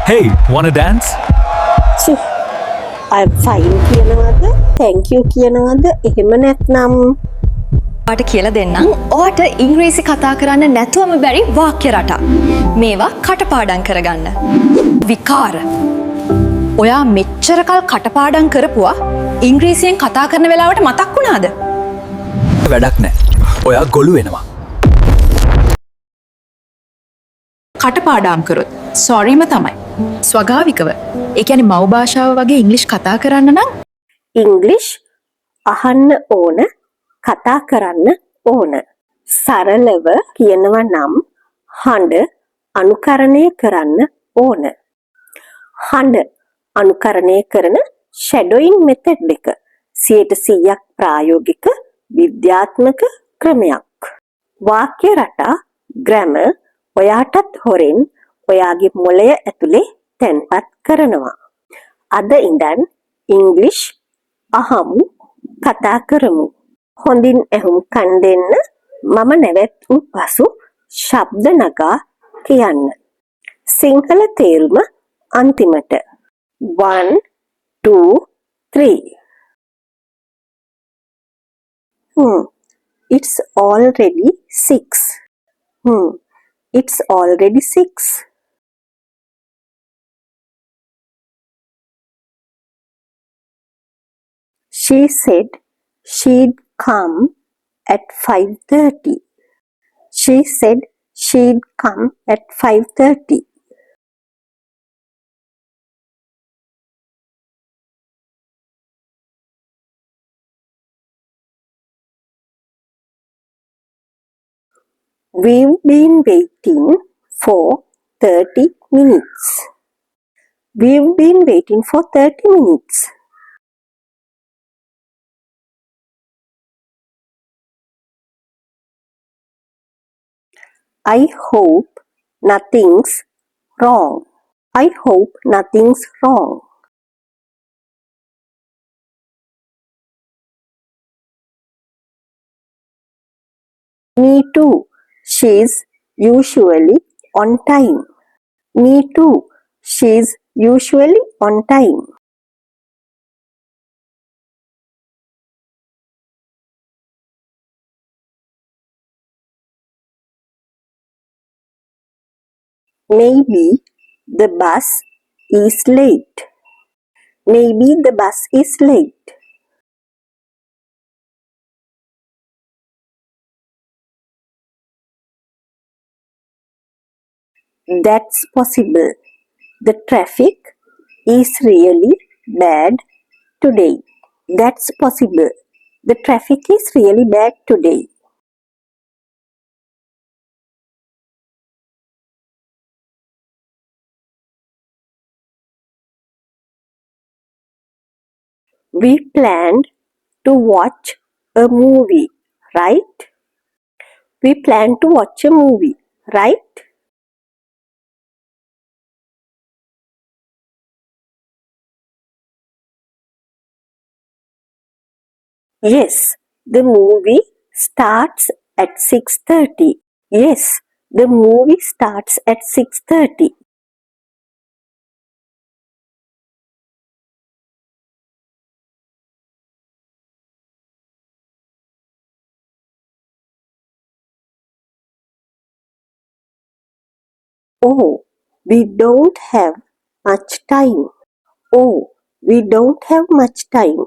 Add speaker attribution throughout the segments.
Speaker 1: Hey, wanna dance?
Speaker 2: චි I'm fine කියනවද thank you කියනවද එහෙම නැත්නම්
Speaker 3: ඔයාට කියලා දෙන්නම්. ඔයාට ඉංග්‍රීසි කතා කරන්න නැතුවම බැරි වාක්‍ය රටා. මේවා කටපාඩම් කරගන්න. විකාර. ඔයා මෙච්චර කල් කටපාඩම් කරපුවා ඉංග්‍රීසියෙන් කතා කරන වෙලාවට මතක් වුණාද?
Speaker 1: වැඩක් නෑ. ඔයා ගොළු වෙනවා.
Speaker 4: කටපාඩම් කරොත් සොරිම තමයි. ස්වභාවිකව. ඒ කියන්නේ මව් භාෂාව වගේ ඉංග්‍රීසි කතා කරන්න නම්
Speaker 2: ඉංග්ලිෂ් අහන්න ඕන කතා කරන්න ඕන සරලව කියනවා නම් හඬ අනුකරණය කරන්න ඕන හඬ අනුකරණය කරන ෂැඩෝයින් මෙතඩ් එක 100% ප්‍රායෝගික විද්‍යාත්මක ක්‍රමයක් වාක්‍ය රටා ග්‍රැමර් ඔයාටත් හොරෙන් ඔයාගේ මොළය ඇතුලේ තැන්පත් කරනවා අද ඉඳන් ඉංග්ලිෂ් අහමු කතා කරමු හොඳින් ඇහුම්කන් දෙන්න මම නැවැත් වූ පසු ශබ්ද නගා කියන්න සිංහල තේරුම අන්තිමට 1 2 3 it's already 6 it's already 6 She said she'd come at 5:30. She said she'd come at 5:30. We've been waiting for 30 minutes. We've been waiting for 30 minutes. I hope nothing's wrong. I hope nothing's wrong. Me too. She's usually on time. Me too. She's usually on time. Maybe the bus is late. Maybe the bus is late. That's possible. The traffic is really bad today. That's possible. The traffic is really bad today. We planned to watch a movie, right? We planned to watch a movie, right? Yes, the movie starts at 6:30. Yes, the movie starts at 6:30. Oh, we don't have much time. Oh, we don't have much time.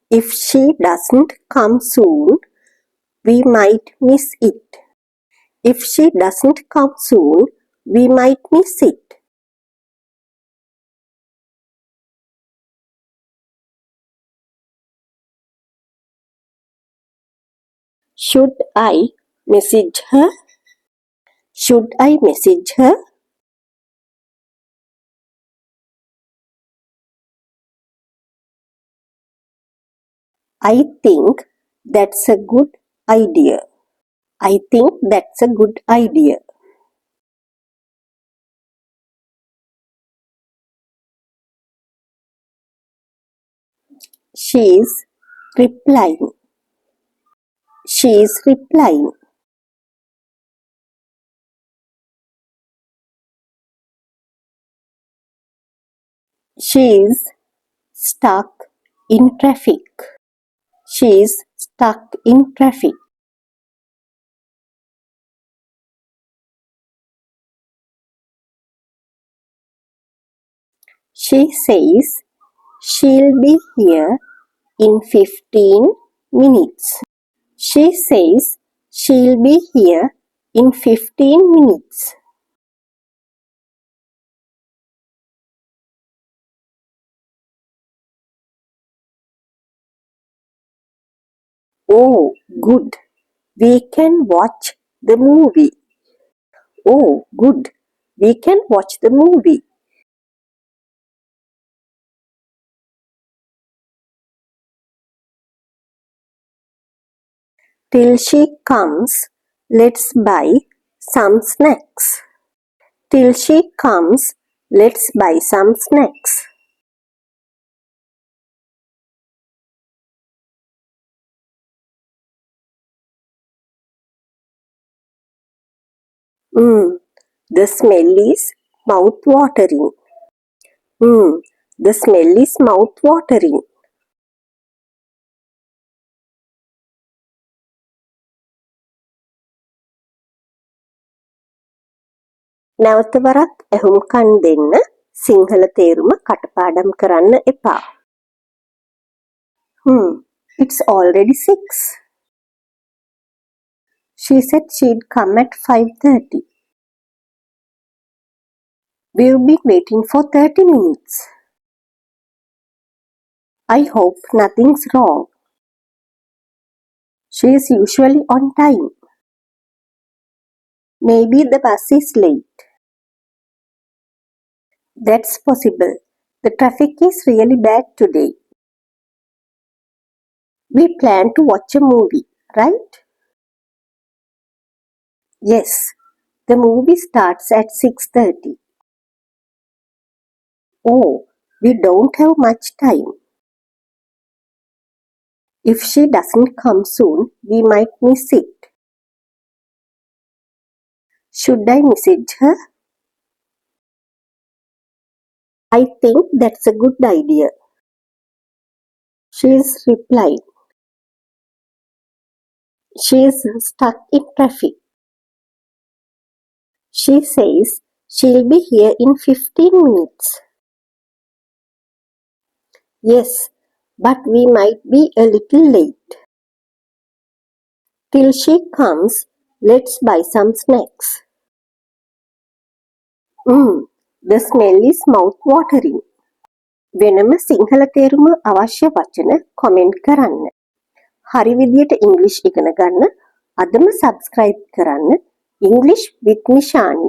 Speaker 2: If she doesn't come soon, we might miss it. If she doesn't come soon, we might miss it. Should I message her? Should I message her? I think that's a good idea. I think that's a good idea. She's replying. She is replying. She is stuck in traffic. She is stuck in traffic. She says she'll be here in 15 minutes. She says she'll be here in 15 minutes. Oh, good. We can watch the movie. Oh, good. We can watch the movie. Till she comes, let's buy some snacks. Till she comes, let's buy some snacks. The smell is mouth-watering. The smell is mouth-watering. නැවත වරක් ඇහුම්කන් දෙන්න. සිංහල තේරුම කටපාඩම් කරන්න එපා. It's already 6. She said she'd come at 5:30. We've been waiting for 30 minutes. I hope nothing's wrong. She is usually on time. Maybe the bus is late. That's possible. The traffic is really bad today. We plan to watch a movie, right? Yes, the movie starts at 6:30. Oh, we don't have much time. If she doesn't come soon, we might miss it. Should I message her? I think that's a good idea. She's replied. She's stuck in traffic. She says she'll be here in 15 minutes. Yes, but we might be a little late. Till she comes, let's buy some snacks. The smell is mouth-watering. වෙනම සිංහල තේරුම අවශ්‍ය වචන comment කරන්න. හරි විදියට ඉංග්‍රීසි ඉගෙන ගන්න අදම සබ්ස්ක්‍රයිබ් කරන්න. English with Nishani.